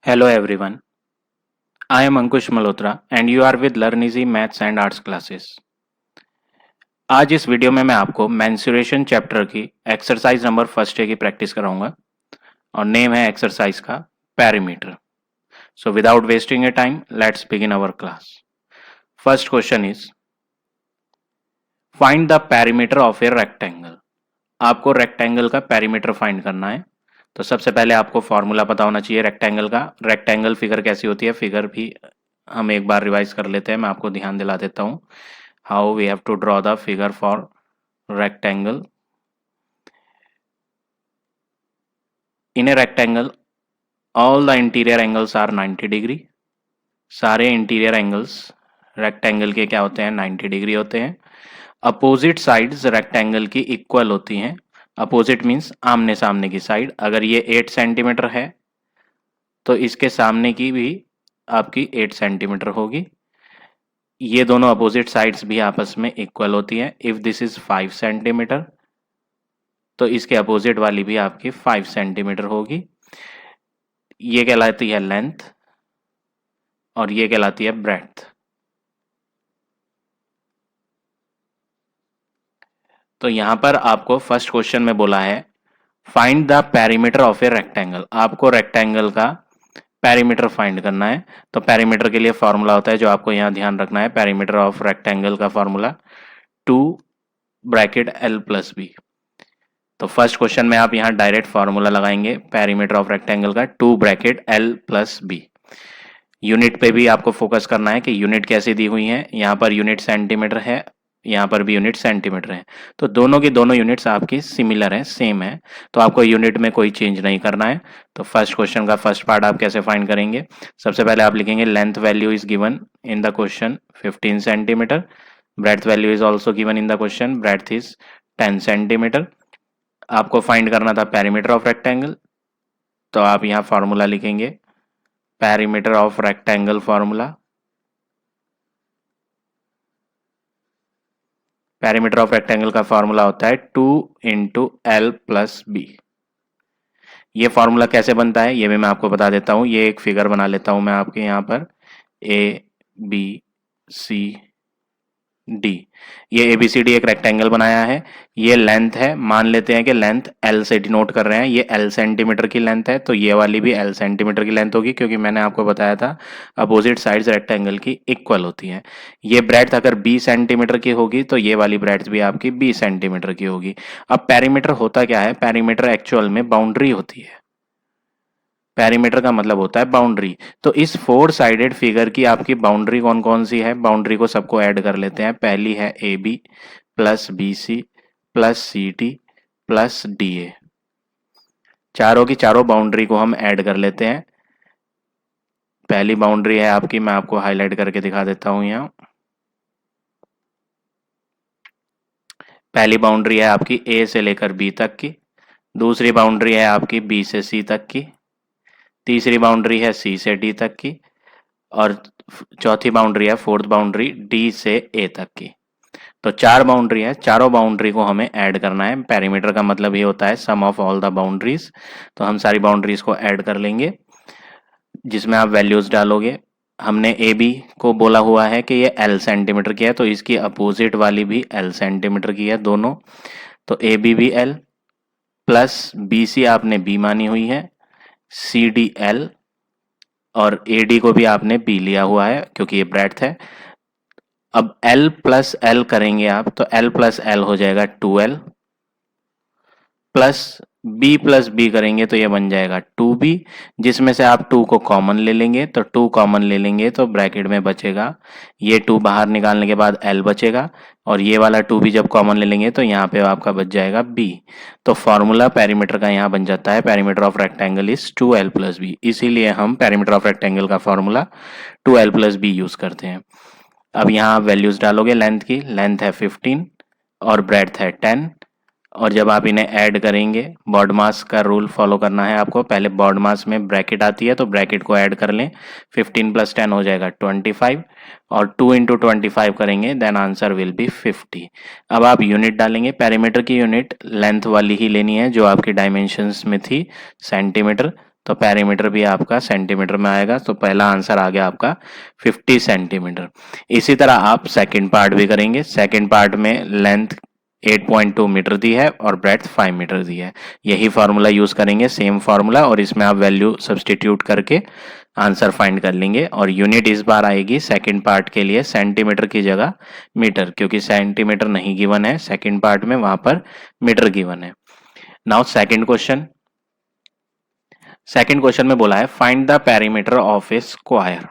Hello everyone, I am Ankush Malhotra and you are with Learn Easy Maths and Arts classes. आज इस video में मैं आपको mensuration chapter की exercise number first की practice कराऊंगा और नेम है एक्सरसाइज का perimeter. So without wasting A time let's begin our class. First question is find the perimeter of a rectangle. आपको रेक्टेंगल का पैरीमीटर फाइंड करना है. तो सबसे पहले आपको फॉर्मूला पता होना चाहिए रेक्टेंगल का. रेक्टेंगल फिगर कैसी होती है, फिगर भी हम एक बार रिवाइज कर लेते हैं. मैं आपको ध्यान दिला देता हूँ how we have to draw the figure for rectangle. In a rectangle all the interior angles are 90 degree. सारे इंटीरियर एंगल्स रेक्टेंगल के क्या होते हैं, 90 डिग्री होते हैं. अपोजिट साइड्स रेक्टेंगल की इक्वल होती हैं. अपोजिट मीन्स आमने सामने की साइड. अगर ये 8 सेंटीमीटर है तो इसके सामने की भी आपकी 8 सेंटीमीटर होगी. ये दोनों अपोजिट साइड्स भी आपस में इक्वल होती हैं. इफ दिस इज 5 सेंटीमीटर तो इसके अपोजिट वाली भी आपकी 5 सेंटीमीटर होगी. ये कहलाती है लेंथ और ये कहलाती है ब्रेड्थ. तो यहां पर आपको फर्स्ट क्वेश्चन में बोला है find the perimeter of a rectangle. आपको रेक्टेंगल का पेरीमीटर फाइंड करना है. तो पेरीमीटर के लिए फॉर्मूला होता है जो आपको यहां ध्यान रखना है. पेरीमीटर ऑफ रेक्टेंगल का formula 2 bracket L plus b. तो फर्स्ट क्वेश्चन में आप यहां डायरेक्ट फॉर्मूला लगाएंगे पेरीमीटर ऑफ रेक्टेंगल का 2 bracket L plus b. Unit पे भी आपको फोकस करना है कि यूनिट कैसी दी हुई है. यहाँ पर यूनिट सेंटीमीटर है, यहाँ पर भी यूनिट सेंटीमीटर है. तो दोनों की दोनों यूनिट्स आपकी सिमिलर है, सेम है. तो आपको यूनिट में कोई चेंज नहीं करना है. तो फर्स्ट क्वेश्चन का फर्स्ट पार्ट आप कैसे फाइंड करेंगे. सबसे पहले आप लिखेंगे length value is given in the question 15 centimetre. Breadth value is also given in the question, breadth is 10 centimetre. आपको फाइंड करना था पेरीमीटर ऑफ रेक्टेंगल. तो आप यहाँ फॉर्मूला लिखेंगे perimeter of rectangle formula. Perimeter of rectangle का formula होता है 2 इंटू एल प्लस बी. ये फॉर्मूला कैसे बनता है ये भी मैं आपको बता देता हूँ. ये एक फिगर बना लेता हूँ मैं आपके यहाँ पर ए बी सी डी. ये ABCD एक रेक्टेंगल बनाया है. ये लेंथ है, मान लेते हैं कि लेंथ L से डिनोट कर रहे हैं. ये L सेंटीमीटर की लेंथ है तो ये वाली भी L सेंटीमीटर की लेंथ होगी क्योंकि मैंने आपको बताया था अपोजिट साइड्स रेक्टेंगल की इक्वल होती हैं. ये ब्रेड्थ अगर B सेंटीमीटर की होगी तो ये वाली ब्रेड्थ भी आपकी B सेंटीमीटर की होगी. अब पेरीमीटर होता क्या है, पेरीमीटर एक्चुअल में बाउंड्री होती है. पेरीमीटर का मतलब होता है बाउंड्री. तो इस 4 साइडेड फिगर की आपकी बाउंड्री कौन कौन सी है, बाउंड्री को सबको ऐड कर लेते हैं. पहली है AB plus BC plus CD plus DA. चारों की चारों बाउंड्री को हम ऐड कर लेते हैं. पहली बाउंड्री है आपकी, मैं आपको हाईलाइट करके दिखा देता हूं यहाँ. पहली बाउंड्री है आपकी A से लेकर B तक की. दूसरी बाउंड्री है आपकी B से C तक की. तीसरी बाउंड्री है C से D तक की. और चौथी बाउंड्री है, फोर्थ बाउंड्री D से A तक की. तो 4 बाउंड्री है, चारों बाउंड्री को हमें ऐड करना है. पेरीमीटर का मतलब ये होता है सम ऑफ ऑल द बाउंड्रीज. तो हम सारी बाउंड्रीज को ऐड कर लेंगे जिसमें आप वैल्यूज डालोगे. हमने AB को बोला हुआ है कि ये L सेंटीमीटर की है तो इसकी अपोजिट वाली भी L सेंटीमीटर की है दोनों. तो AB भी L प्लस BC आपने B मानी हुई है, CD L और AD को भी आपने B लिया हुआ है क्योंकि ये ब्रेड्थ है. अब L प्लस L करेंगे आप तो L प्लस L हो जाएगा 2L plus B plus B करेंगे तो ये बन जाएगा 2B, जिसमें से आप 2 को कॉमन ले लेंगे. तो 2 कॉमन ले लेंगे तो ब्रैकेट में बचेगा, ये 2 बाहर निकालने के बाद L बचेगा और ये वाला 2 भी जब कॉमन ले लेंगे तो यहाँ पे आपका बच जाएगा B. तो फॉर्मूला पेरीमीटर का यहाँ बन जाता है perimeter of rectangle is 2L plus b. इसीलिए हम पेरीमीटर ऑफ रेक्टेंगल का formula 2L plus b use करते हैं. अब यहाँ आप वैल्यूज डालोगे लेंथ की. लेंथ है 15 और ब्रेड्थ है 10. और जब आप इन्हें ऐड करेंगे, बॉड मास का रूल फॉलो करना है आपको. पहले बॉड मास में ब्रैकेट आती है तो ब्रैकेट को ऐड कर लें. 15 प्लस 10 हो जाएगा 25 और 2 इंटू 25 करेंगे देन आंसर विल बी 50. अब आप यूनिट डालेंगे. पेरीमीटर की यूनिट लेंथ वाली ही लेनी है जो आपकी डायमेंशंस में थी, सेंटीमीटर. तो पेरीमीटर भी आपका सेंटीमीटर में आएगा। तो पहला आंसर आ गया आपका 50 सेंटीमीटर। इसी तरह आप सेकंड पार्ट भी करेंगे। सेकंड पार्ट में लेंथ 8.2 मीटर दी है और ब्रेड्थ 5 मीटर दी है। यही फार्मूला यूज करेंगे, सेम फार्मूला, और इसमें आप वैल्यू सब्सटीट्यूट करके आंसर फाइंड कर लेंगे। और यूनिट इस बार आएगी सेकंड पार्ट के लिए सेंटीमीटर की जगह मीटर, क्योंकि सेंटीमीटर नहीं गिवन है सेकंड पार्ट में, वहां पर मीटर गिवन है। Now second question. Second question में बोला है find the perimeter of a square.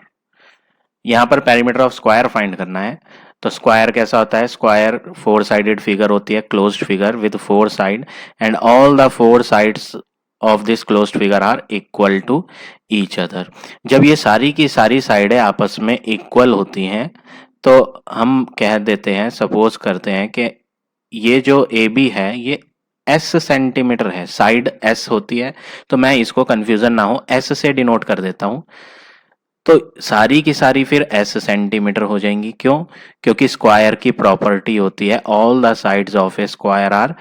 यहां पर पेरीमीटर ऑफ स्क्वायर फाइंड करना है। तो स्क्वायर कैसा होता है? स्क्वायर 4 साइडेड फिगर होती है, closed figure with 4 side, and all the 4 sides of this closed figure are equal to each other. जब ये सारी की सारी साइडें आपस में इक्वल होती हैं तो हम कह देते हैं, सपोज करते हैं कि ये जो ए बी है ये एस सेंटीमीटर है, साइड एस होती है, तो मैं इसको कंफ्यूजन ना हो एस से डिनोट कर देता हूं। तो सारी की सारी फिर एस सेंटीमीटर हो जाएंगी। क्यों? क्योंकि स्क्वायर की प्रॉपर्टी होती है all the sides of a square are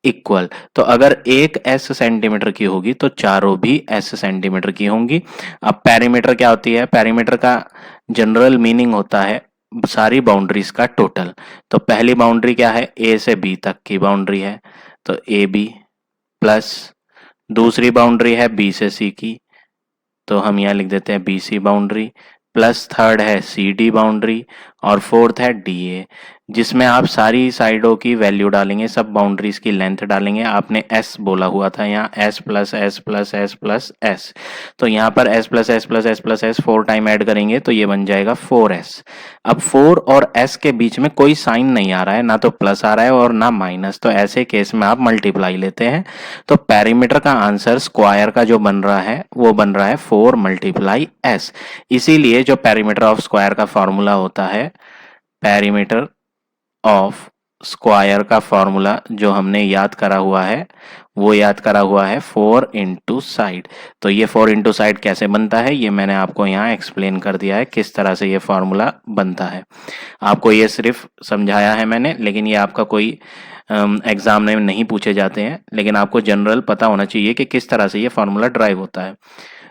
equal. तो अगर एक एस सेंटीमीटर की होगी तो चारों भी एस सेंटीमीटर की होंगी। अब पेरीमीटर क्या होती है? पेरीमीटर का जनरल मीनिंग होता है सारी बाउंड्रीज का टोटल। तो पहली बाउंड्री क्या है? ए से बी तक की बाउंड्री है, तो ए बी प्लस दूसरी बाउंड्री है बी से सी की, तो हम यहाँ लिख देते हैं B C boundary, plus third है सी डी बाउंड्री, और फोर्थ है डी ए, जिसमें आप सारी साइडों की वैल्यू डालेंगे, सब बाउंड्रीज की लेंथ डालेंगे। आपने एस बोला हुआ था यहाँ, S plus S plus S plus S, तो यहाँ पर S plus S plus S plus S 4 time add करेंगे तो ये बन जाएगा 4s। अब 4 और s के बीच में कोई साइन नहीं आ रहा है, ना तो प्लस आ रहा है और ना माइनस, तो ऐसे केस में आप मल्टीप्लाई लेते हैं। तो पेरीमीटर का आंसर स्क्वायर का जो बन रहा है वो बन रहा है 4 मल्टीप्लाई s। इसीलिए जो पेरीमीटर ऑफ स्क्वायर का फॉर्मूला होता है, पेरीमीटर ऑफ स्क्वायर का फॉर्मूला जो हमने याद करा हुआ है वो याद करा हुआ है 4 इंटू साइड। तो ये 4 इंटू साइड कैसे बनता है ये मैंने आपको यहाँ एक्सप्लेन कर दिया है, किस तरह से ये फॉर्मूला बनता है। आपको ये सिर्फ समझाया है मैंने, लेकिन ये आपका कोई एग्जाम में नहीं पूछे जाते हैं, लेकिन आपको जनरल पता होना चाहिए कि किस तरह से ये फॉर्मूला ड्राइव होता है।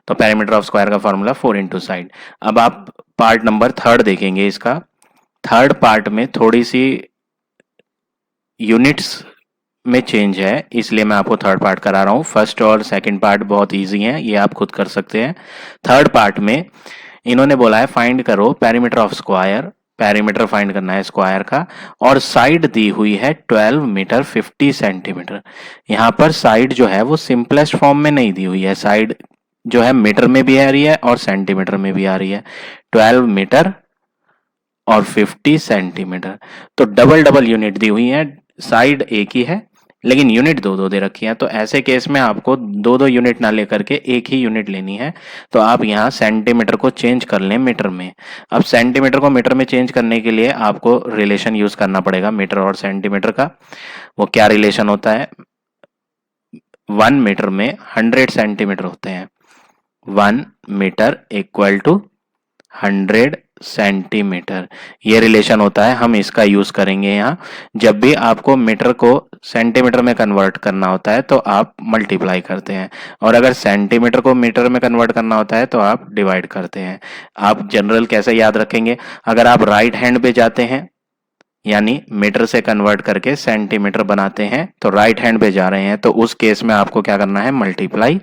तो पेरीमीटर ऑफ स्क्वायर का फॉर्मूला 4 इंटू साइड। अब आप पार्ट नंबर 3 देखेंगे। इसका थर्ड पार्ट में थोड़ी सी यूनिट्स में चेंज है, इसलिए मैं आपको थर्ड पार्ट करा रहा हूं। फर्स्ट और सेकंड पार्ट बहुत इजी है, ये आप खुद कर सकते हैं। थर्ड पार्ट में इन्होंने बोला है फाइंड करो perimeter of square. Perimeter find करना है स्क्वायर का, और साइड दी हुई है 12 मीटर 50 सेंटीमीटर। यहाँ पर साइड जो है वो सिंपलेस्ट फॉर्म में नहीं दी हुई है, साइड जो है मीटर में भी आ रही है और सेंटीमीटर में भी आ रही है, 12 मीटर और 50 सेंटीमीटर। तो डबल डबल यूनिट दी हुई है, साइड एक ही है लेकिन यूनिट दो दो दे रखी है। तो ऐसे केस में आपको दो दो यूनिट ना लेकर के एक ही यूनिट लेनी है। तो आप यहाँ सेंटीमीटर को चेंज कर लें मीटर में। अब सेंटीमीटर को मीटर में चेंज करने के लिए आपको रिलेशन यूज करना पड़ेगा मीटर और सेंटीमीटर का। वो क्या रिलेशन होता है? 1 मीटर में 100 सेंटीमीटर होते हैं। 1 मीटर इक्वल टू 100 सेंटीमीटर, ये रिलेशन होता है। हम इसका यूज करेंगे यहाँ। जब भी आपको मीटर को सेंटीमीटर में कन्वर्ट करना होता है तो आप मल्टीप्लाई करते हैं, और अगर सेंटीमीटर को मीटर में कन्वर्ट करना होता है तो आप डिवाइड करते हैं। आप जनरल कैसे याद रखेंगे? अगर आप राइट हैंड पे जाते हैं, यानी मीटर से कन्वर्ट करके सेंटीमीटर बनाते हैं, तो राइट हैंड पे जा रहे हैं, तो उस केस में आपको क्या करना है? मल्टीप्लाई।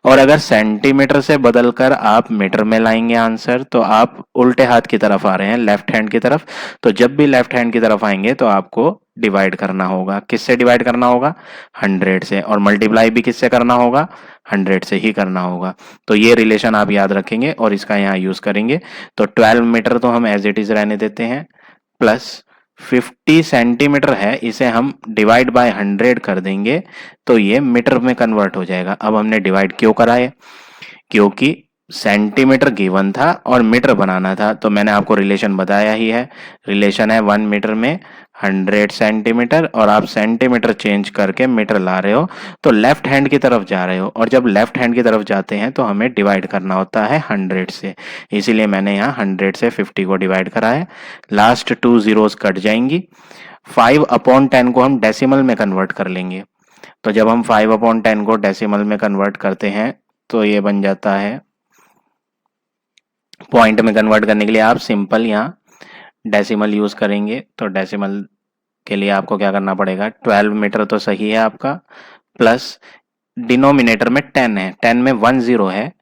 और अगर सेंटीमीटर से बदलकर आप मीटर में लाएंगे आंसर, तो आप उल्टे हाथ की तरफ आ रहे हैं, लेफ्ट हैंड की तरफ। तो जब भी लेफ्ट हैंड की तरफ आएंगे तो आपको डिवाइड करना होगा। किससे डिवाइड करना होगा? 100 से। और मल्टीप्लाई भी किससे करना होगा? 100 से ही करना होगा। तो ये रिलेशन आप याद रखेंगे और इसका यहाँ यूज करेंगे। तो 12 मीटर तो हम एज इट इज रहने देते हैं, प्लस 50 सेंटीमीटर है, इसे हम डिवाइड बाय 100 कर देंगे तो ये मीटर में कन्वर्ट हो जाएगा। अब हमने डिवाइड क्यों करा है? क्योंकि सेंटीमीटर गिवन था और मीटर बनाना था। तो मैंने आपको रिलेशन बताया ही है। रिलेशन है 1 मीटर में 100 सेंटीमीटर, और आप सेंटीमीटर चेंज करके मीटर ला रहे हो तो लेफ्ट हैंड की तरफ जा रहे हो, और जब लेफ्ट हैंड की तरफ जाते हैं तो हमें डिवाइड करना होता है 100 से। इसीलिए मैंने यहाँ 100 से 50 को डिवाइड करा है। लास्ट 2 जीरोस कट जाएंगी। 5/10 को हम डेसिमल में कन्वर्ट कर लेंगे। तो जब हम 5/10 को डेसिमल में कन्वर्ट करते हैं तो ये बन जाता है, पॉइंट में कन्वर्ट करने के लिए आप सिंपल यहाँ डेसिमल यूज करेंगे। तो डेसिमल के लिए आपको क्या करना पड़ेगा, 12 मीटर तो सही है आपका, प्लस डिनोमिनेटर में 10 है, 10 में 1 जीरो है,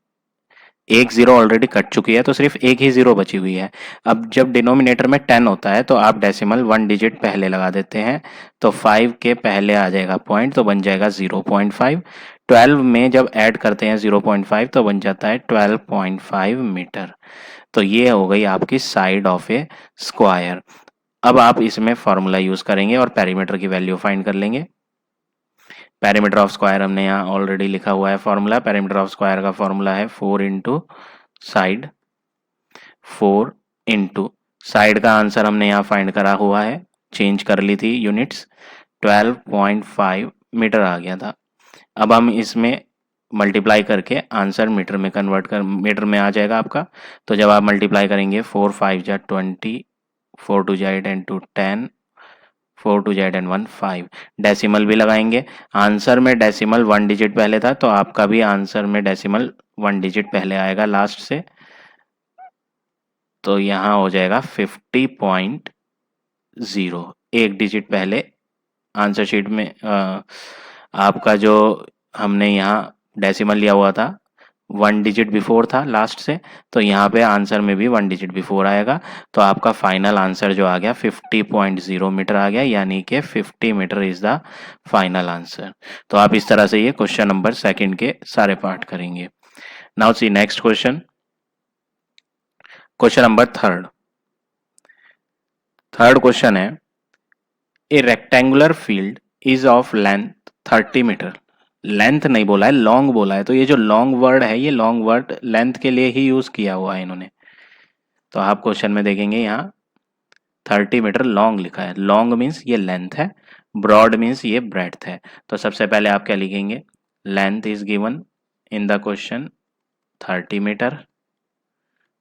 एक जीरो ऑलरेडी कट चुकी है तो सिर्फ एक ही जीरो बची हुई है। अब जब डिनोमिनेटर में 10 होता है तो आप डेसिमल 1 डिजिट पहले लगा देते हैं, तो 5 के पहले आ जाएगा पॉइंट, तो बन जाएगा 0.5। 12 में जब ऐड करते हैं 0.5 तो बन जाता है 12.5 मीटर। तो ये हो गई आपकी साइड ऑफ ए स्क्वायर। अब आप इसमें फॉर्मूला यूज करेंगे और पेरीमीटर की वैल्यू फाइंड कर लेंगे। पेरीमीटर ऑफ स्क्वायर हमने यहाँ ऑलरेडी लिखा हुआ है फॉर्मूला। पेरीमीटर ऑफ स्क्वायर का फॉर्मूला है 4 इंटू साइड, 4 इंटू साइड का आंसर हमने यहाँ फाइंड करा हुआ है, चेंज कर ली थी यूनिट्स, 12.5 मीटर आ गया था। अब हम इसमें मल्टीप्लाई करके आंसर मीटर में कन्वर्ट कर, मीटर में आ जाएगा आपका। तो जब आप मल्टीप्लाई करेंगे 4 5 जा 20, 4 2 जा 8 एंड 2 10, 4 2 जा 10 1 5, डेसिमल भी लगाएंगे। आंसर में डेसिमल 1 डिजिट पहले था तो आपका भी आंसर में डेसिमल 1 डिजिट पहले आएगा लास्ट से, तो यहाँ हो जाएगा 50.0, एक डिजिट पहले आंसर शीट में आपका जो हमने यहाँ डेसिमल लिया हुआ था 1 डिजिट बिफोर था लास्ट से, तो यहाँ पे आंसर में भी 1 डिजिट बिफोर आएगा। तो आपका फाइनल आंसर जो आ गया 50.0 मीटर आ गया, यानी कि 50 metre is the final answer. तो आप इस तरह से ये क्वेश्चन नंबर सेकंड के सारे पार्ट करेंगे। Now see next question, question number third. Third question है, a rectangular field is of length 30 metre. Length नहीं बोला है, लॉन्ग बोला है, तो ये जो लॉन्ग वर्ड है ये लॉन्ग वर्ड लेंथ के लिए ही यूज किया हुआ है इन्होंने। तो आप क्वेश्चन में देखेंगे यहाँ 30 मीटर लॉन्ग लिखा है, लॉन्ग मीन्स ये लेंथ है, ब्रॉड मीन्स ये ब्रेड्थ है। तो सबसे पहले आप क्या लिखेंगे, length is given in the question 30 metre,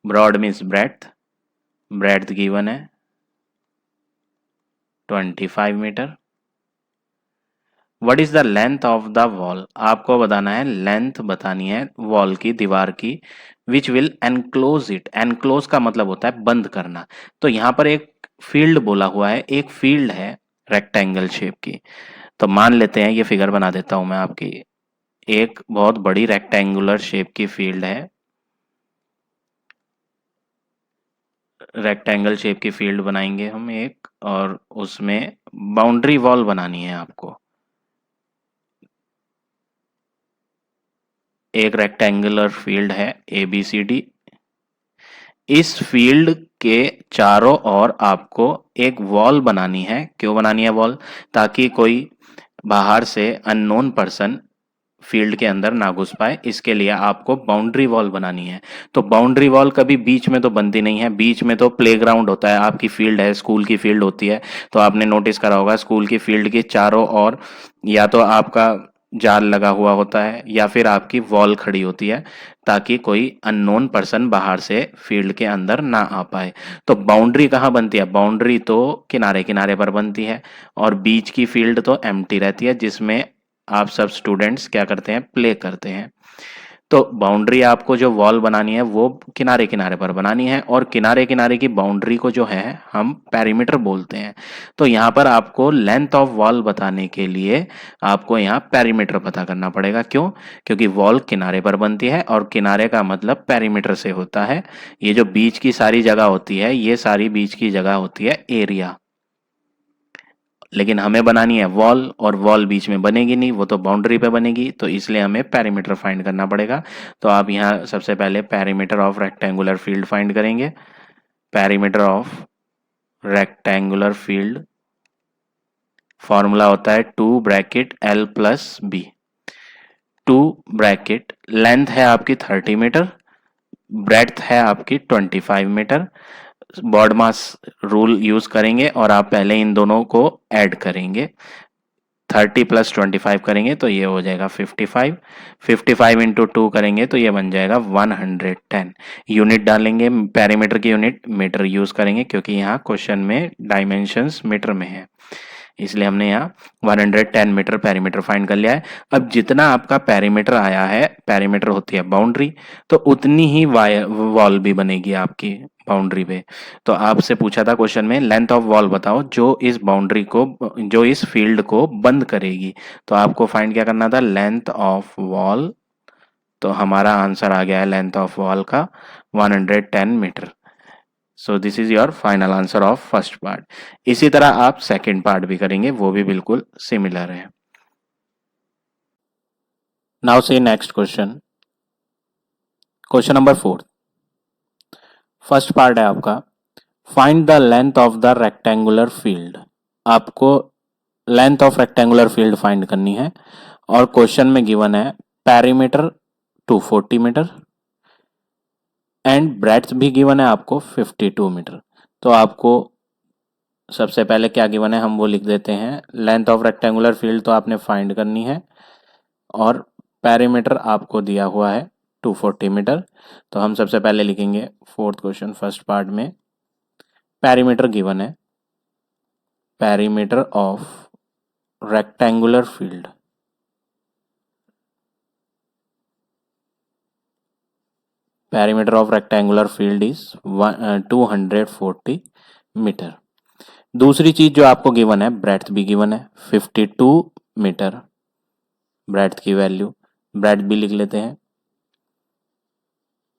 broad means breadth, breadth given है 25 metre. What is the length of the wall, आपको बताना है लेंथ बतानी है वॉल की, दीवार की, which will enclose it. Enclose का मतलब होता है बंद करना। तो यहाँ पर एक फील्ड बोला हुआ है, एक फील्ड है रेक्टेंगल शेप की। तो मान लेते हैं, ये फिगर बना देता हूं मैं आपकी, एक बहुत बड़ी रेक्टेंगुलर शेप की फील्ड है, रेक्टेंगल शेप की फील्ड बनाएंगे हम एक, और उसमें बाउंड्री वॉल बनानी है आपको। एक रेक्टेंगुलर फील्ड है ABCD, इस फील्ड के चारों ओर आपको एक वॉल बनानी है। क्यों बनानी है वॉल, ताकि कोई बाहर से अननोन पर्सन फील्ड के अंदर ना घुस पाए, इसके लिए आपको बाउंड्री वॉल बनानी है। तो बाउंड्री वॉल कभी बीच में तो बनती नहीं है, बीच में तो प्लेग्राउंड होता है, आपकी फील्ड है, स्कूल की फील्ड होती है, तो आपने नोटिस करा होगा स्कूल की फील्ड के चारों ओर या तो आपका जाल लगा हुआ होता है या फिर आपकी वॉल खड़ी होती है, ताकि कोई अननोन पर्सन बाहर से फील्ड के अंदर ना आ पाए। तो बाउंड्री कहाँ बनती है, बाउंड्री तो किनारे किनारे पर बनती है, और बीच की फील्ड तो एम्प्टी रहती है जिसमें आप सब स्टूडेंट्स क्या करते हैं, प्ले करते हैं। तो बाउंड्री आपको जो वॉल बनानी है वो किनारे किनारे पर बनानी है, और किनारे किनारे की बाउंड्री को जो है हम पेरीमीटर बोलते हैं। तो यहाँ पर आपको लेंथ ऑफ वॉल बताने के लिए आपको यहाँ पेरीमीटर पता करना पड़ेगा। क्यों, क्योंकि वॉल किनारे पर बनती है और किनारे का मतलब पेरीमीटर से होता है। ये जो बीच की सारी जगह होती है, ये सारी बीच की जगह होती है एरिया, लेकिन हमें बनानी है वॉल, और वॉल बीच में बनेगी नहीं, वो तो बाउंड्री पे बनेगी, तो इसलिए हमें पेरीमीटर फाइंड करना पड़ेगा। तो आप यहाँ सबसे पहले perimeter of rectangular field find करेंगे। Perimeter of rectangular field formula होता है 2 bracket L plus B। 2 bracket length है आपकी 30 मीटर, ब्रेड्थ है आपकी 25 metre, BODMAS rule use करेंगे और आप पहले इन दोनों को ऐड करेंगे, 30 प्लस 25 करेंगे तो ये हो जाएगा 55, 55 इंटू 2 करेंगे तो ये बन जाएगा 110। यूनिट डालेंगे, पेरीमीटर की यूनिट मीटर यूज करेंगे क्योंकि यहाँ क्वेश्चन में डायमेंशंस मीटर में है। इसलिए हमने यहाँ 110 मीटर पेरीमीटर फाइंड कर लिया है। अब जितना आपका पेरीमीटर आया है, पेरीमीटर होती है बाउंड्री, तो उतनी ही वॉल भी बनेगी आपकी बाउंड्री पे। तो आपसे पूछा था क्वेश्चन में लेंथ ऑफ वॉल बताओ जो इस बाउंड्री को, जो इस फील्ड को बंद करेगी। तो आपको फाइंड क्या करना था, लेंथ ऑफ वॉल। तो हमारा आंसर आ गया है लेंथ ऑफ वॉल का 110 metre. So this is your final answer of first part. इसी तरह आप सेकंड पार्ट भी करेंगे, वो भी बिल्कुल सिमिलर है। Now see next question, question number 4। First part है आपका, find the length of the rectangular field. आपको length of rectangular field find करनी है और क्वेश्चन में गिवन है पेरीमीटर 240 मीटर एंड ब्रेड्थ भी गिवन है आपको 52 मीटर। तो आपको सबसे पहले क्या गिवन है हम वो लिख देते हैं। लेंथ ऑफ रेक्टेंगुलर फील्ड तो आपने फाइंड करनी है और पेरीमीटर आपको दिया हुआ है 240 मीटर। तो हम सबसे पहले लिखेंगे फोर्थ क्वेश्चन फर्स्ट पार्ट में, पेरीमीटर गिवन है, perimeter of rectangular field, perimeter of rectangular field is 240 metre. दूसरी चीज जो आपको गिवन है, ब्रेड्थ भी गिवन है 52 मीटर, ब्रेड्थ की वैल्यू, ब्रेड्थ भी लिख लेते हैं,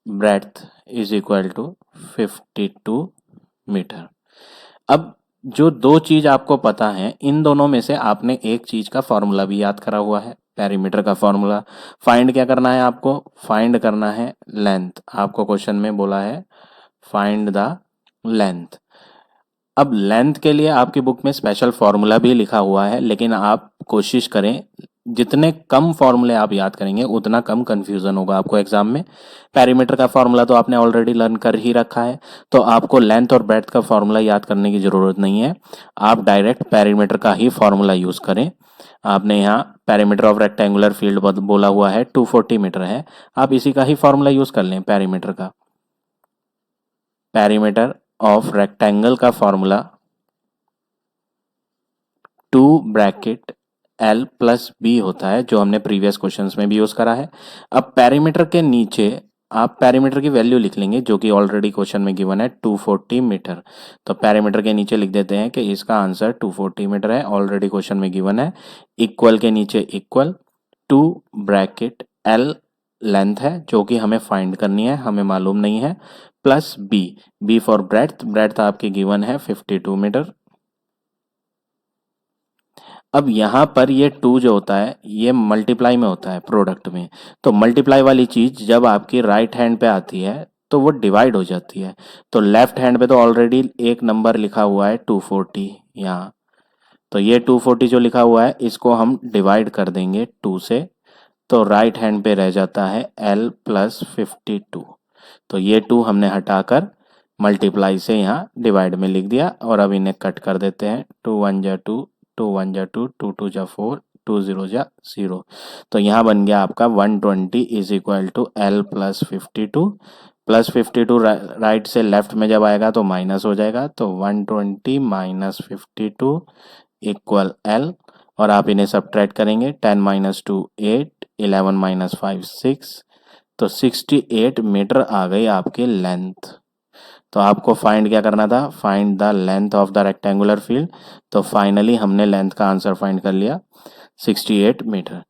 breadth is equal to 52 metre. अब जो दो चीज आपको पता है, इन दोनों में से आपने एक चीज का फॉर्मूला भी याद करा हुआ है, पेरीमीटर का फॉर्मूला। फाइंड क्या करना है आपको, फाइंड करना है लेंथ। आपको क्वेश्चन में बोला है फाइंड द लेंथ। अब लेंथ के लिए आपकी बुक में स्पेशल फॉर्मूला भी लिखा हुआ है, लेकिन आप कोशिश करें जितने कम फॉर्मूले आप याद करेंगे उतना कम कंफ्यूजन होगा आपको एग्जाम में। पेरीमीटर का फॉर्मूला तो आपने ऑलरेडी लर्न कर ही रखा है, तो आपको लेंथ और ब्रेड्थ का फॉर्मूला याद करने की जरूरत नहीं है। आप डायरेक्ट पेरीमीटर का ही फॉर्मूला यूज करें। आपने यहाँ पेरीमीटर ऑफ रेक्टेंगुलर फील्ड बोला हुआ है 240 मीटर है, आप इसी का ही फॉर्मूला यूज कर लें पेरीमीटर का। पेरीमीटर ऑफ रेक्टेंगल का formula 2 bracket l plus b होता है, जो हमने प्रीवियस क्वेश्चंस में भी यूज करा है। अब पेरीमीटर के नीचे आप पेरीमीटर की वैल्यू लिख लेंगे जो कि ऑलरेडी क्वेश्चन में गिवन है 240 मीटर। तो पेरीमीटर के नीचे लिख देते हैं कि इसका आंसर 240 मीटर है, ऑलरेडी क्वेश्चन में गिवन है। इक्वल के नीचे इक्वल 2 ब्रैकेट एल लेंथ है जो कि हमें फाइंड करनी है, हमें मालूम नहीं है, plus b, b for breadth, breadth आपकी गिवन है 52 मीटर। अब यहाँ पर ये 2 जो होता है ये मल्टीप्लाई में होता है प्रोडक्ट में। तो मल्टीप्लाई वाली चीज जब आपकी राइट हैंड पे आती है तो वो डिवाइड हो जाती है। तो लेफ्ट हैंड पे तो ऑलरेडी एक नंबर लिखा हुआ है 240 यहाँ, तो ये 240 जो लिखा हुआ है इसको हम डिवाइड कर देंगे 2 से, तो राइट हैंड पे रह जाता है L प्लस 52। तो ये 2 हमने हटाकर मल्टीप्लाई से यहाँ डिवाइड में लिख दिया और अब इन्हें कट कर देते हैं। 2 1 जा 2, 2 1 जा 2, 2 2 जा 4, 2 0 जा 0। तो यहाँ बन गया आपका 120 is equal to L plus 52। Plus 52 right से लेफ्ट में जब आएगा तो माइनस हो जाएगा, तो 120 माइनस 52 इक्वल L। और आप इन्हें सब्ट्रैक्ट करेंगे, 10 माइनस 2 8, 11 माइनस 5 6, तो 68 मीटर आ गई आपकी लेंथ। तो आपको फाइंड क्या करना था, find the length of the rectangular field. तो फाइनली हमने लेंथ का आंसर फाइंड कर लिया 68 मीटर।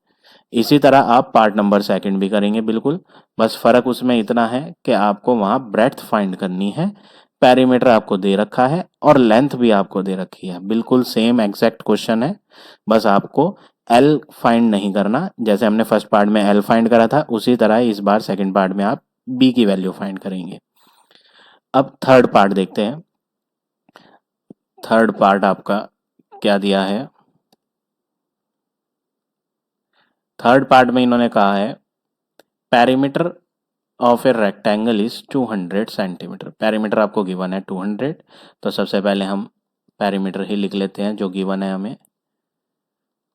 इसी तरह आप पार्ट नंबर सेकंड भी करेंगे बिल्कुल, बस फर्क उसमें इतना है कि आपको वहां ब्रेड्थ फाइंड करनी है, पेरीमीटर आपको दे रखा है और लेंथ भी आपको दे रखी है, बिल्कुल सेम एग्जैक्ट क्वेश्चन है। बस आपको एल फाइंड नहीं करना, जैसे हमने फर्स्ट पार्ट में एल फाइंड करा था उसी तरह इस बार सेकंड पार्ट में आप बी की वैल्यू फाइंड करेंगे। अब थर्ड पार्ट देखते हैं। थर्ड पार्ट आपका क्या दिया है, थर्ड पार्ट में इन्होंने कहा है perimeter of a rectangle is 200 centimetre. Perimeter आपको गिवन है 200, तो सबसे पहले हम पेरीमीटर ही लिख लेते हैं जो गिवन है हमें।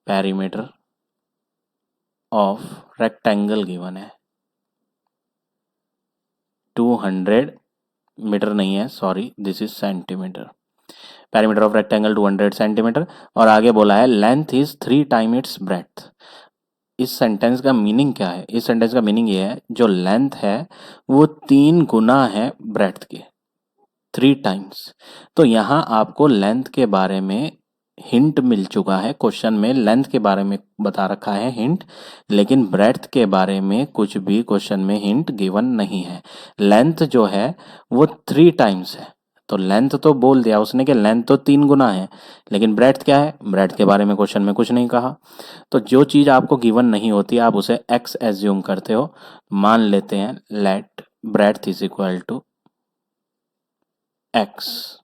पेरीमीटर ऑफ रेक्टेंगल गिवन है 200 मीटर नहीं है, sorry this is centimetre. Perimeter of rectangle 200 centimetre, और आगे बोला है length is 3 time it's breadth. इस सेंटेंस का मीनिंग क्या है? इस सेंटेंस का मीनिंग ये है, जो लेंथ है वो 3 गुना है ब्रेड्थ के, 3 टाइम्स। तो यहाँ आपको लेंथ के बारे में हिंट मिल चुका है, क्वेश्चन में लेंथ के बारे में बता रखा है हिंट, लेकिन ब्रेड्थ के बारे में कुछ भी क्वेश्चन में हिंट गिवन नहीं है। लेंथ जो है वो 3 टाइम्स है, तो लेंथ तो बोल दिया उसने कि लेंथ तो 3 गुना है, लेकिन ब्रेड्थ क्या है, ब्रेड्थ के बारे में क्वेश्चन में कुछ नहीं कहा। तो जो चीज़ आपको गिवन नहीं होती आप उसे एक्स एज्यूम करते हो। मान लेते हैं let breadth is equal to x,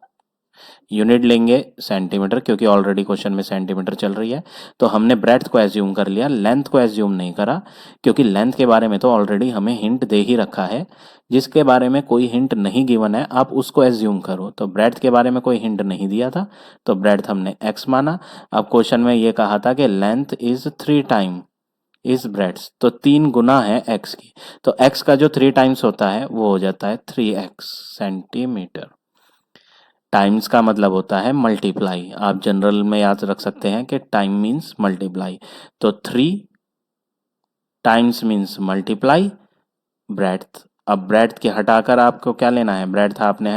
unit लेंगे सेंटीमीटर, क्योंकि ऑलरेडी क्वेश्चन में सेंटीमीटर चल रही है। तो हमने ब्रेड्थ को एज्यूम कर लिया, लेंथ को एज्यूम नहीं करा, क्योंकि लेंथ के बारे में तो ऑलरेडी हमें हिंट दे ही रखा है। जिसके बारे में कोई हिंट नहीं गिवन है आप उसको एज्यूम करो। तो ब्रेड्थ के बारे में कोई हिंट नहीं दिया था, तो ब्रेड्थ हमने एक्स माना। अब क्वेश्चन में ये कहा था कि length is 3 time is breadth, तो 3 गुना है एक्स की, तो एक्स का जो 3 टाइम्स होता है वो हो जाता है 3x सेंटीमीटर। टाइम्स का मतलब होता है मल्टीप्लाई, आप जनरल में याद रख सकते हैं कि टाइम मीन्स मल्टीप्लाई। तो 3 टाइम्स मीन्स मल्टीप्लाई ब्रेड्थ। अब ब्रेड्थ के हटाकर आपको क्या लेना है, ब्रेड्थ आपने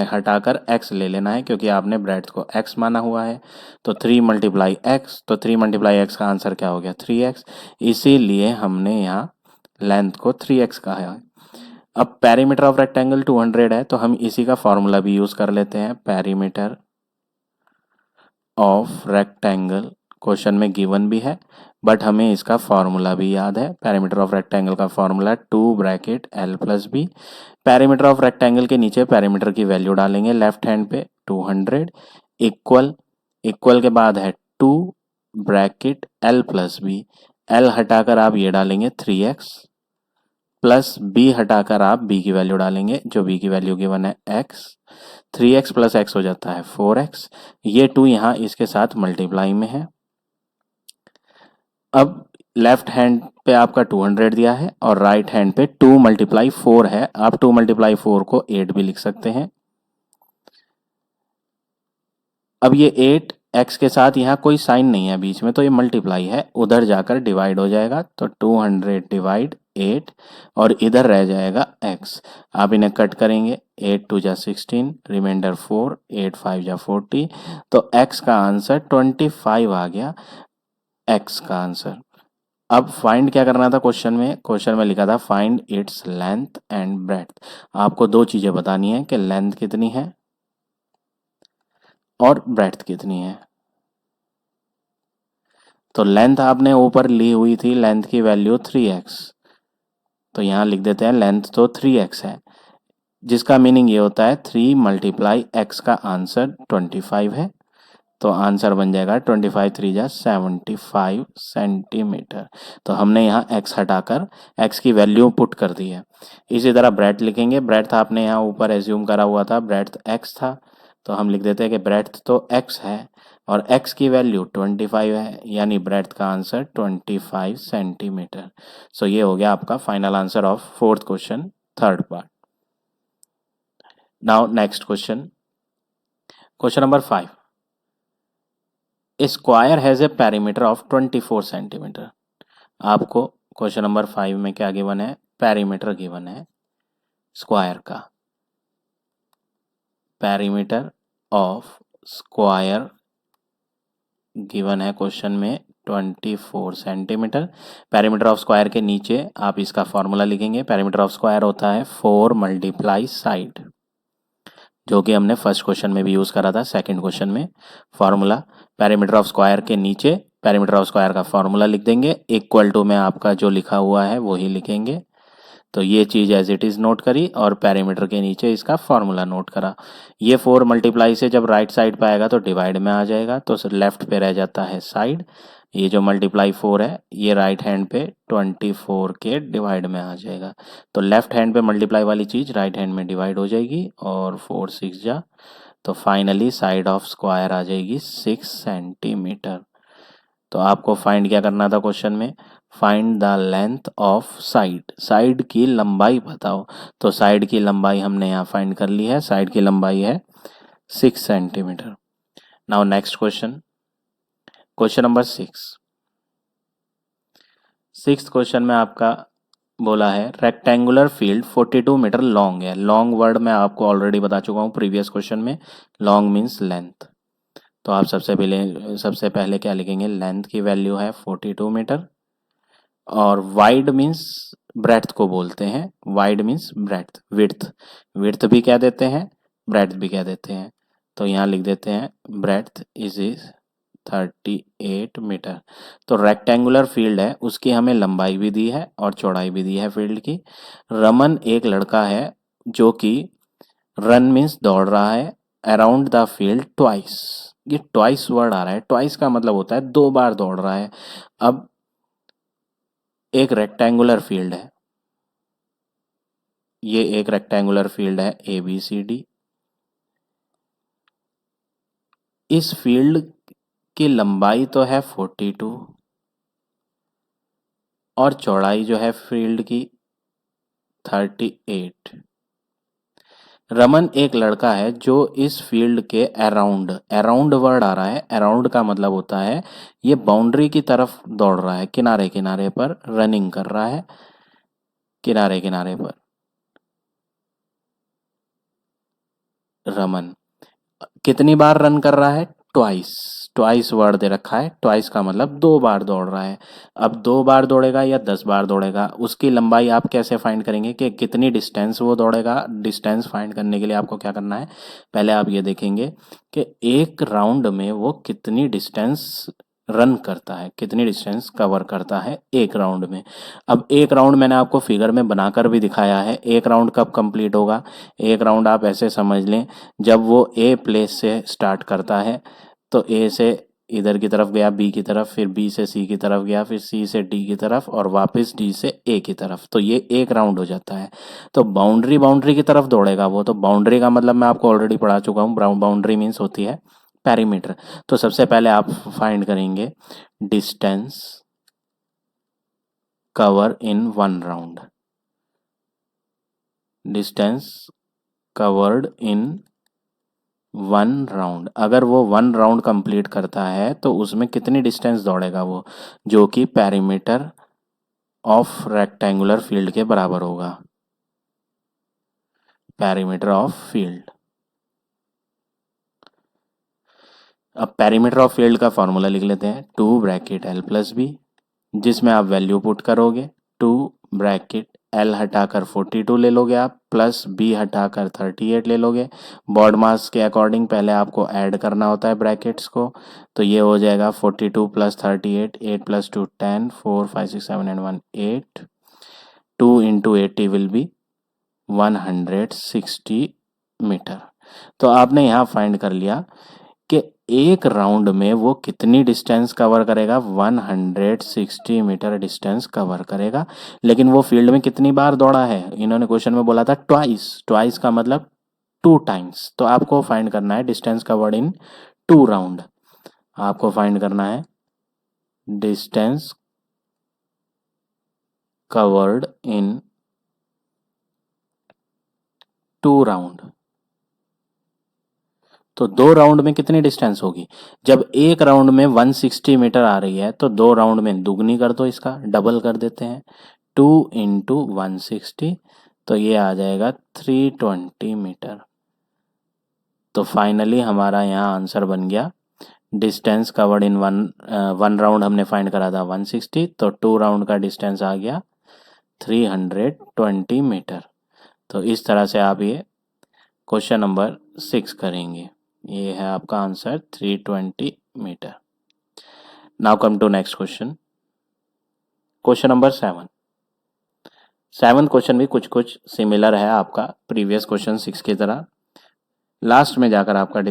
हटाकर x ले लेना है, क्योंकि आपने ब्रेड्थ को x माना हुआ है। तो 3 मल्टीप्लाई एक्स, तो 3 मल्टीप्लाई एक्स का आंसर क्या हो गया 3x। इसीलिए हमने यहाँ लेंथ को 3x कहा है। अब पेरीमीटर ऑफ रेक्टेंगल 200 है, तो हम इसी का फॉर्मूला भी यूज कर लेते हैं। पेरीमीटर ऑफ रेक्टेंगल क्वेश्चन में गिवन भी है, बट हमें इसका फॉर्मूला भी याद है। पेरीमीटर ऑफ रेक्टेंगल का formula 2 bracket l plus b. Perimeter of rectangle के नीचे पेरीमीटर की वैल्यू डालेंगे लेफ्ट हैंड पे 200, इक्वल, इक्वल के बाद है 2 bracket l plus b. l हटाकर आप ये डालेंगे 3x, प्लस b हटाकर आप b की वैल्यू डालेंगे, जो b की वैल्यू गिवन है x। 3x प्लस x हो जाता है 4x। ये 2 यहाँ इसके साथ मल्टीप्लाई में है। अब लेफ्ट हैंड पे आपका 200 दिया है और राइट हैंड पे 2 मल्टीप्लाई 4 है, आप 2 मल्टीप्लाई 4 को 8 भी लिख सकते हैं। अब ये 8 x के साथ यहाँ कोई साइन नहीं है बीच में, तो ये मल्टीप्लाई है, उधर जाकर डिवाइड हो जाएगा। तो 200 डिवाइड 8 और इधर रह जाएगा x। आप इन्हें कट करेंगे, 8 2 जा 16, रिमाइंडर 4, 8 5 जा 40, तो x का आंसर 25 आ गया, x का आंसर। अब फाइंड क्या करना था क्वेश्चन में, क्वेश्चन में लिखा था find its length and breadth. आपको दो चीजें बतानी है कि लेंथ कितनी है और ब्रेड्थ कितनी है। तो लेंथ आपने ऊपर ली हुई थी, लेंथ की वैल्यू 3x, तो यहाँ लिख देते हैं लेंथ तो 3x है, जिसका मीनिंग ये होता है 3 मल्टीप्लाई x का आंसर 25 है। तो आंसर बन जाएगा 25 3 जा 75 सेंटीमीटर। तो हमने यहाँ x हटाकर x की वैल्यू पुट कर दी है। इसी तरह ब्रेड्थ लिखेंगे, ब्रेड्थ आपने यहाँ ऊपर एज्यूम करा हुआ था, ब्रेड्थ x था, तो हम लिख देते हैं कि ब्रेड्थ तो x है और x की वैल्यू 25 है, यानी ब्रेड्थ का आंसर 25 सेंटीमीटर। सो ये हो गया आपका final answer of fourth question, third part. Now next question, question number 5। A square has a perimeter of 24 centimetre. आपको क्वेश्चन नंबर 5 में क्या गिवन है, पेरीमीटर गिवन है स्क्वायर का। पेरीमीटर ऑफ स्क्वायर गिवन है क्वेश्चन में 24 सेंटीमीटर। पेरीमीटर ऑफ स्क्वायर के नीचे आप इसका फॉर्मूला लिखेंगे। पेरीमीटर ऑफ स्क्वायर होता है 4 मल्टीप्लाई साइड, जो कि हमने फर्स्ट क्वेश्चन में भी यूज करा था, सेकंड क्वेश्चन में। फॉर्मूला पेरीमीटर ऑफ स्क्वायर के नीचे पेरीमीटर ऑफ स्क्वायर का फॉर्मूला लिख देंगे, इक्वल टू में आपका जो लिखा हुआ है वही लिखेंगे। तो ये चीज़ एज इट इज़ नोट करी और पेरीमीटर के नीचे इसका फॉर्मूला नोट करा। ये 4 मल्टीप्लाई से जब राइट साइड पे आएगा तो डिवाइड में आ जाएगा, तो लेफ्ट पे रह जाता है साइड। ये जो मल्टीप्लाई 4 है ये राइट हैंड पे 24 के डिवाइड में आ जाएगा। तो लेफ्ट हैंड पे मल्टीप्लाई वाली चीज़ राइट हैंड में डिवाइड हो जाएगी और 4 6 जा, तो फाइनली साइड ऑफ स्क्वायर आ जाएगी 6 सेंटीमीटर। तो आपको फाइंड क्या करना था क्वेश्चन में, find the length of side, side की लंबाई बताओ। तो साइड की लंबाई हमने यहाँ फाइंड कर ली है, साइड की लंबाई है 6 centimetre. Now next question, question number 6। Sixth question में आपका बोला है रेक्टेंगुलर फील्ड 42 मीटर लॉन्ग है। लॉन्ग वर्ड मैं आपको ऑलरेडी बता चुका हूँ प्रीवियस क्वेश्चन में, लॉन्ग मीन्स लेंथ। तो आप सबसे पहले क्या लिखेंगे, लेंथ की वैल्यू है 42 मीटर, और वाइड मीन्स ब्रेड्थ को बोलते हैं, wide means breadth, width, width भी क्या देते हैं, ब्रेड्थ भी क्या देते हैं। तो यहाँ लिख देते हैं ब्रेड्थ इज 38 मीटर। तो रेक्टेंगुलर फील्ड है, उसकी हमें लंबाई भी दी है और चौड़ाई भी दी है फील्ड की। रमन एक लड़का है जो कि रन मीन्स दौड़ रहा है अराउंड द फील्ड ट्वाइस। ये ट्वाइस वर्ड आ रहा है, ट्वाइस का मतलब होता है 2 बार दौड़ रहा है। अब एक रेक्टेंगुलर फील्ड है, ये एक रेक्टेंगुलर फील्ड है ABCD। इस फील्ड की लंबाई तो है 42 और चौड़ाई जो है फील्ड की 38। रमन एक लड़का है जो इस फील्ड के अराउंड, अराउंड वर्ड आ रहा है, अराउंड का मतलब होता है ये बाउंड्री की तरफ दौड़ रहा है, किनारे किनारे पर रनिंग कर रहा है, किनारे किनारे पर। रमन कितनी बार रन कर रहा है, ट्वाइस, ट्वाइस वर्ड दे रखा है, ट्वाइस का मतलब 2 बार दौड़ रहा है। अब 2 बार दौड़ेगा या 10 बार दौड़ेगा, उसकी लंबाई आप कैसे फाइंड करेंगे कि कितनी डिस्टेंस वो दौड़ेगा। डिस्टेंस फाइंड करने के लिए आपको क्या करना है, पहले आप ये देखेंगे कि एक राउंड में वो कितनी डिस्टेंस रन करता है, कितनी डिस्टेंस कवर करता है एक राउंड में। अब एक राउंड मैंने आपको फिगर में बनाकर भी दिखाया है, एक राउंड कब कंप्लीट होगा, एक राउंड आप ऐसे समझ लें जब वो ए प्लेस से स्टार्ट करता है, तो ए से इधर की तरफ गया बी की तरफ, फिर बी से सी की तरफ गया, फिर सी से डी की तरफ, और वापस डी से ए की तरफ, तो ये एक राउंड हो जाता है। तो बाउंड्री बाउंड्री की तरफ दौड़ेगा वो, तो बाउंड्री का मतलब मैं आपको ऑलरेडी पढ़ा चुका हूँ, बाउंड्री मीन्स होती है पेरीमीटर। तो सबसे पहले आप फाइंड करेंगे distance cover in 1 round, distance covered in 1 round. अगर वो 1 राउंड कंप्लीट करता है तो उसमें कितनी डिस्टेंस दौड़ेगा वो, जो कि पेरीमीटर ऑफ रेक्टेंगुलर फील्ड के बराबर होगा, पेरीमीटर ऑफ फील्ड। अब पेरीमीटर ऑफ फील्ड का फॉर्मूला लिख लेते हैं, 2 ब्रैकेट L+B, जिसमें आप वैल्यू पुट करोगे, 2 ब्रैकेट L हटाकर 42 ले लोगे आप, प्लस B हटाकर 38 ले लोगे। बॉड मास के अकॉर्डिंग पहले आपको ऐड करना होता है ब्रैकेट्स को, तो ये हो जाएगा 42 plus 38, 8 plus 2 10, 4 5 6 7 and 1 8, 2 into 80 will be 160 metre. तो आपने यहाँ फाइंड कर लिया कि एक राउंड में वो कितनी डिस्टेंस कवर करेगा, 160 मीटर डिस्टेंस कवर करेगा। लेकिन वो फील्ड में कितनी बार दौड़ा है, इन्होंने क्वेश्चन में बोला था ट्वाइस, ट्वाइस का मतलब 2 टाइम्स। तो आपको फाइंड करना है डिस्टेंस कवर्ड इन 2 राउंड, आपको फाइंड करना है डिस्टेंस कवर्ड इन 2 राउंड। तो 2 राउंड में कितनी डिस्टेंस होगी, जब एक राउंड में 160 मीटर आ रही है तो 2 राउंड में दुगनी कर दो, इसका डबल कर देते हैं, 2 इंटू 160, तो ये आ जाएगा 320 मीटर। तो फाइनली हमारा यहाँ आंसर बन गया, distance covered in one round हमने फाइंड करा था 160, तो 2 राउंड का डिस्टेंस आ गया 320 मीटर। तो इस तरह से आप ये क्वेश्चन नंबर 6 करेंगे। ये है आपका answer 320 metre. Now come to next question, question number 7। Seven question भी कुछ कुछ सिमिलर है आपका प्रीवियस क्वेश्चन 6 की तरह, लास्ट में जाकर आपका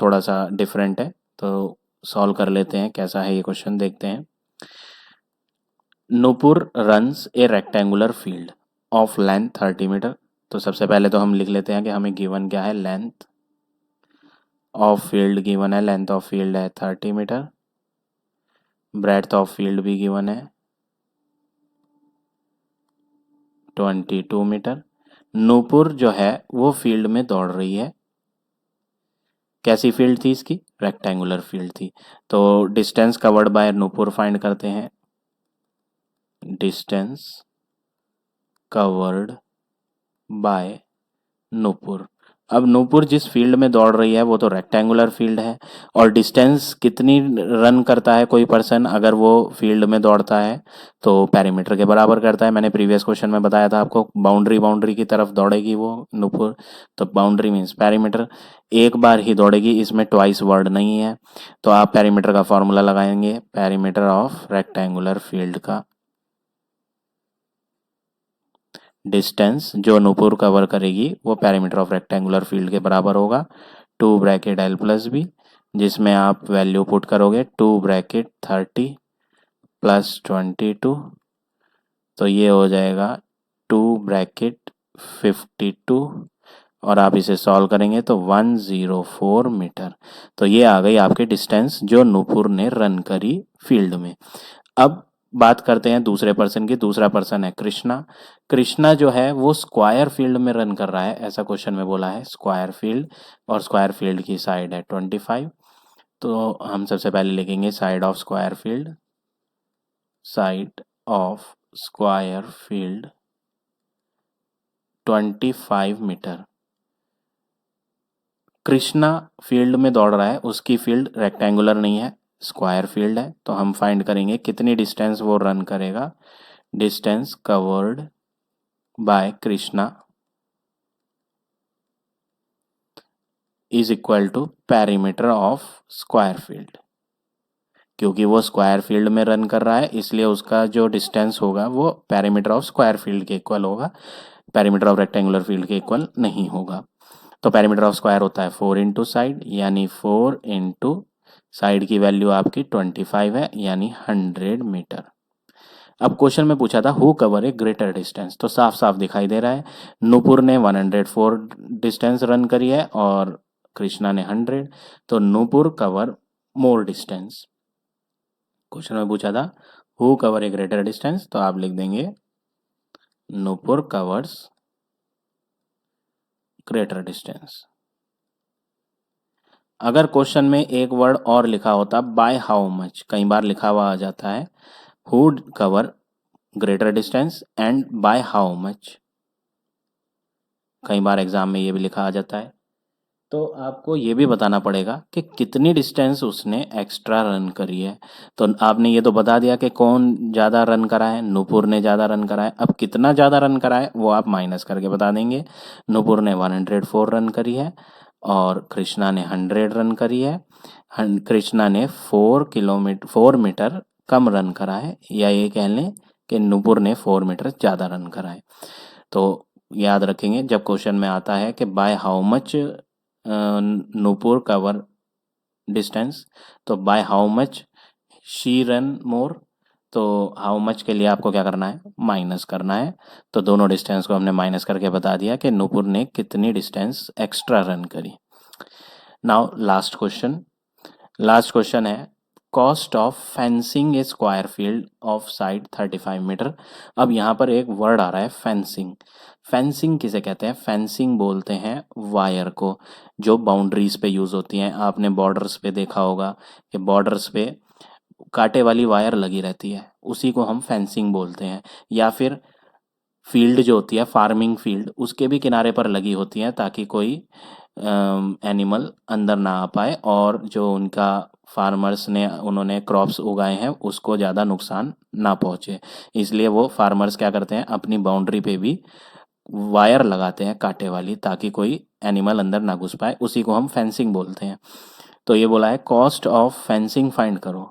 थोड़ा सा डिफरेंट है। तो सॉल्व कर लेते हैं, कैसा है ये क्वेश्चन देखते हैं। Nupur runs a rectangular field of length 30 metre. तो सबसे पहले तो हम लिख लेते हैं कि हमें गिवन क्या है, लेंथ ऑफ फील्ड गिवन है, लेंथ ऑफ फील्ड है 30 मीटर, ब्रेड्थ ऑफ फील्ड भी गिवन है 22 मीटर। नूपुर जो है वो फील्ड में दौड़ रही है कैसी फील्ड थी इसकी? रेक्टेंगुलर फील्ड थी। तो distance covered bye Nupur find करते हैं। Distance covered bye Nupur. अब नूपुर जिस फील्ड में दौड़ रही है वो तो रेक्टेंगुलर फील्ड है, और डिस्टेंस कितनी रन करता है कोई पर्सन अगर वो फील्ड में दौड़ता है, तो पेरीमीटर के बराबर करता है। मैंने प्रीवियस क्वेश्चन में बताया था आपको, बाउंड्री की तरफ दौड़ेगी वो नूपुर, तो बाउंड्री मीन्स पेरीमीटर। एक बार ही दौड़ेगी, इसमें ट्वाइस वर्ड नहीं है, तो आप पेरीमीटर का फॉर्मूला लगाएंगे, पेरीमीटर ऑफ रेक्टेंगुलर फील्ड का डिस्टेंस जो नूपुर कवर करेगी वो पेरीमीटर ऑफ रेक्टेंगुलर फील्ड के बराबर होगा, 2 ब्रैकेट एल प्लस बी, जिसमें आप वैल्यू पुट करोगे 2 ब्रैकेट 30 प्लस 22, तो ये हो जाएगा 2 ब्रैकेट 52, और आप इसे सॉल्व करेंगे तो 104 मीटर। तो ये आ गई आपकी डिस्टेंस जो नूपुर ने रन करी फील्ड में। अब बात करते हैं दूसरे पर्सन की। दूसरा पर्सन है कृष्णा। कृष्णा जो है वो स्क्वायर फील्ड में रन कर रहा है, ऐसा क्वेश्चन में बोला है स्क्वायर फील्ड, और स्क्वायर फील्ड की साइड है 25। तो हम सबसे पहले लिखेंगे side of square field, side of square field 25 metre. Krishna field में दौड़ रहा है, उसकी फील्ड रेक्टेंगुलर नहीं है, स्क्वायर फील्ड है, तो हम फाइंड करेंगे कितनी डिस्टेंस वो रन करेगा। Distance covered by Krishna is equal to perimeter of square field. क्योंकि वो स्क्वायर फील्ड में रन कर रहा है, इसलिए उसका जो डिस्टेंस होगा वो पेरीमीटर ऑफ स्क्वायर फील्ड के इक्वल होगा, पेरीमीटर ऑफ रेक्टेंगुलर फील्ड के इक्वल नहीं होगा। तो पेरीमीटर ऑफ स्क्वायर होता है 4 इंटू साइड, यानी 4 इंटू साइड की वैल्यू आपकी 25 है, यानी 100 मीटर। अब क्वेश्चन में पूछा था who cover A greater distance, तो साफ साफ दिखाई दे रहा है नूपुर ने 104 डिस्टेंस रन करी है और कृष्णा ने 100, तो Nupur cover more distance. Question में पूछा था who cover A greater distance, तो आप लिख देंगे नूपुर कवर्स ग्रेटर डिस्टेंस। अगर क्वेश्चन में एक वर्ड और लिखा होता बाय हाउ मच, कई बार लिखा हुआ आ जाता है who cover greater distance and bye how much, कई बार एग्जाम में ये भी लिखा आ जाता है, तो आपको ये भी बताना पड़ेगा कि कितनी डिस्टेंस उसने एक्स्ट्रा रन करी है। तो आपने ये तो बता दिया कि कौन ज़्यादा रन करा है, नूपुर ने ज़्यादा रन करा है। अब कितना ज़्यादा रन करा है वो आप माइनस करके बता देंगे। नूपुर ने 104 रन करी है और कृष्णा ने 100 रन करी है। कृष्णा ने 4 मीटर कम रन करा है, या ये कह लें कि नूपुर ने 4 मीटर ज़्यादा रन करा है। तो याद रखेंगे जब क्वेश्चन में आता है कि by how much Nupur cover distance, तो by how much she run more, तो हाउ मच के लिए आपको क्या करना है, माइनस करना है। तो दोनों डिस्टेंस को हमने माइनस करके बता दिया कि नूपुर ने कितनी डिस्टेंस एक्स्ट्रा रन करी। नाउ लास्ट क्वेश्चन है cost of fencing a square field of side 35 metre. अब यहाँ पर एक वर्ड आ रहा है फेंसिंग। फेंसिंग किसे कहते हैं? फेंसिंग बोलते हैं वायर को, जो बाउंड्रीज पे यूज़ होती हैं। आपने बॉर्डर्स पे देखा होगा कि बॉर्डर्स पे कांटे वाली वायर लगी रहती है, उसी को हम फेंसिंग बोलते हैं। या फिर फील्ड जो होती है फार्मिंग फील्ड, उसके भी किनारे पर लगी होती हैं ताकि कोई एनिमल अंदर ना आ पाए, और जो उनका फार्मर्स ने उन्होंने क्रॉप्स उगाए हैं उसको ज़्यादा नुकसान ना पहुँचे। इसलिए वो फार्मर्स क्या करते हैं, अपनी बाउंड्री पे भी वायर लगाते हैं कांटे वाली, ताकि कोई एनिमल अंदर ना घुस पाए, उसी को हम फेंसिंग बोलते हैं। तो ये बोला है कॉस्ट ऑफ फेंसिंग फाइंड करो।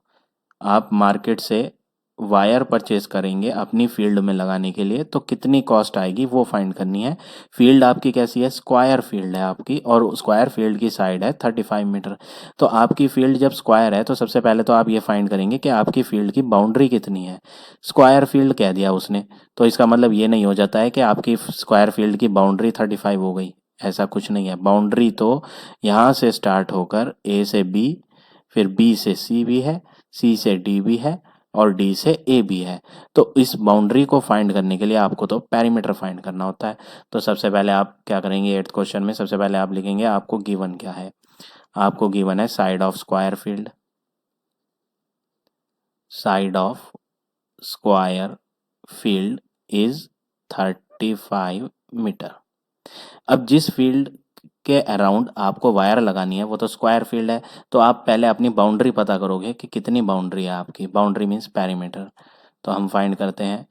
आप मार्केट से वायर परचेज करेंगे अपनी फील्ड में लगाने के लिए, तो कितनी कॉस्ट आएगी वो फाइंड करनी है। फील्ड आपकी कैसी है, स्क्वायर फील्ड है आपकी, और स्क्वायर फील्ड की साइड है 35 मीटर। तो आपकी फील्ड जब स्क्वायर है तो सबसे पहले तो आप ये फाइंड करेंगे कि आपकी फील्ड की बाउंड्री कितनी है। स्क्वायर फील्ड कह दिया उसने, तो इसका मतलब ये नहीं हो जाता है कि आपकी स्क्वायर फील्ड की बाउंड्री 35 हो गई, ऐसा कुछ नहीं है। बाउंड्री तो यहाँ से स्टार्ट होकर ए से बी, फिर बी से सी भी है, सी से डी भी है, और डी से ए भी है। तो इस बाउंड्री को फाइंड करने के लिए आपको तो पेरीमीटर फाइंड करना होता है। तो सबसे पहले आप क्या करेंगे, 8th क्वेश्चन में सबसे पहले आप लिखेंगे आपको गिवन क्या है। आपको गिवन है side of square field, side of square field is 35 metre. अब जिस फील्ड के अराउंड आपको वायर लगानी है वो तो स्क्वायर फील्ड है, तो आप पहले अपनी बाउंड्री पता करोगे कि कितनी बाउंड्री है आपकी। Boundary means perimeter. तो हम फाइंड करते हैं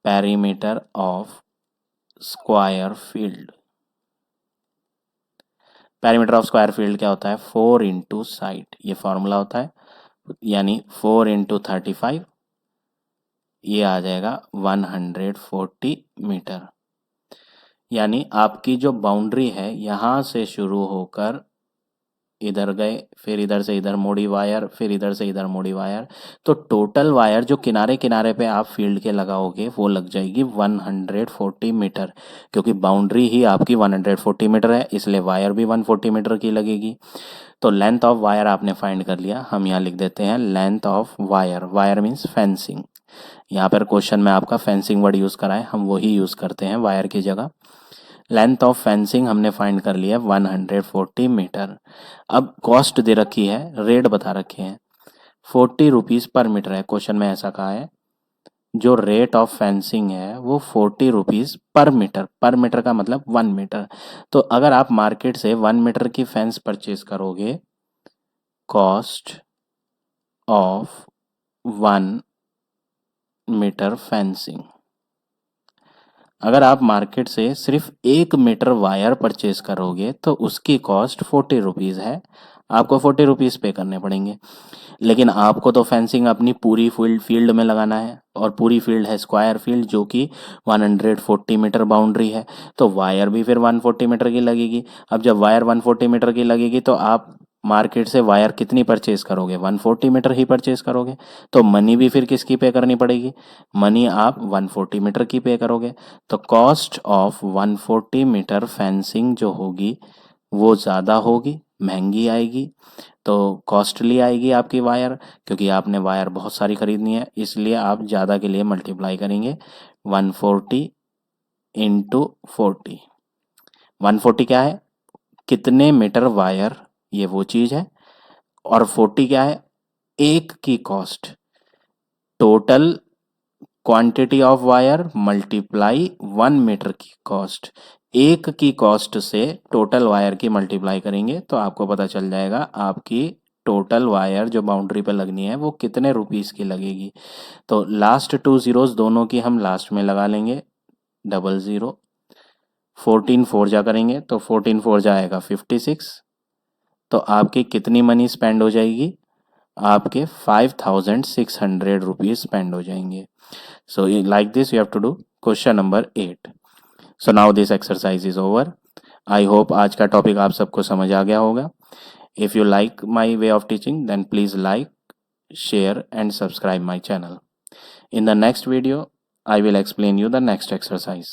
perimeter of square field. Perimeter of square field क्या होता है? 4 इंटू साइड, ये फॉर्मूला होता है, यानी 4 इंटू 35, ये आ जाएगा 140 मीटर। यानी आपकी जो बाउंड्री है यहाँ से शुरू होकर इधर गए, फिर इधर से इधर मोड़ी वायर, फिर इधर से इधर मोड़ी वायर, तो टोटल वायर जो किनारे किनारे पे आप फील्ड के लगाओगे वो लग जाएगी 140 मीटर, क्योंकि बाउंड्री ही आपकी 140 मीटर है, इसलिए वायर भी 140 मीटर की लगेगी। तो लेंथ ऑफ वायर आपने फाइंड कर लिया, हम यहाँ लिख देते हैं length of wire. Wire means fencing. यहाँ पर क्वेश्चन में आपका फेंसिंग वर्ड यूज़ करा है, हम वही यूज़ करते हैं वायर की जगह। लेंथ ऑफ फेंसिंग हमने फाइंड कर लिया 140 मीटर। अब कॉस्ट दे रखी है, रेट बता रखे हैं, 40 रुपीज़ पर मीटर है। क्वेश्चन में ऐसा कहा है जो रेट ऑफ फेंसिंग है वो 40 रुपीज़ पर मीटर। पर मीटर का मतलब 1 मीटर। तो अगर आप मार्केट से 1 मीटर की फेंस परचेज करोगे, कॉस्ट ऑफ 1 मीटर फेंसिंग, अगर आप मार्केट से सिर्फ 1 मीटर वायर परचेज करोगे तो उसकी कॉस्ट 40 रुपीज़ है, आपको 40 रुपीज़ पे करने पड़ेंगे। लेकिन आपको तो फेंसिंग अपनी पूरी फील्ड में लगाना है, और पूरी फील्ड है स्क्वायर फील्ड जो कि 140 मीटर बाउंड्री है, तो वायर भी फिर 140 मीटर की लगेगी। अब जब वायर 140 मीटर की लगेगी तो आप मार्केट से वायर कितनी परचेज करोगे? 140 मीटर ही परचेज करोगे। तो मनी भी फिर किसकी पे करनी पड़ेगी? मनी आप 140 मीटर की पे करोगे। तो कॉस्ट ऑफ 140 मीटर फेंसिंग जो होगी वो ज़्यादा होगी, महंगी आएगी, तो कॉस्टली आएगी आपकी वायर, क्योंकि आपने वायर बहुत सारी खरीदनी है, इसलिए आप ज़्यादा के लिए मल्टीप्लाई करेंगे 140 इंटू 40। 140 क्या है? कितने मीटर वायर, ये वो चीज़ है। और 40 क्या है? एक की cost. Total quantity of wire multiply 1 metre की कॉस्ट। एक की कॉस्ट से टोटल वायर की मल्टीप्लाई करेंगे तो आपको पता चल जाएगा आपकी टोटल वायर जो बाउंड्री पर लगनी है वो कितने रुपीस की लगेगी। तो लास्ट 2 जीरोस दोनों की हम लास्ट में लगा लेंगे, 00। 14 4 जा करेंगे तो 14 4 जाएगा 56। तो आपकी कितनी मनी स्पेंड हो जाएगी? आपके 5600 रुपीज स्पेंड हो जाएंगे। So like this you have to do question number 8. So now this exercise is over. I hope आज का टॉपिक आप सबको समझ आ गया होगा। If you like my way of teaching then please like, share and subscribe my channel. In the next video I will explain you the next exercise.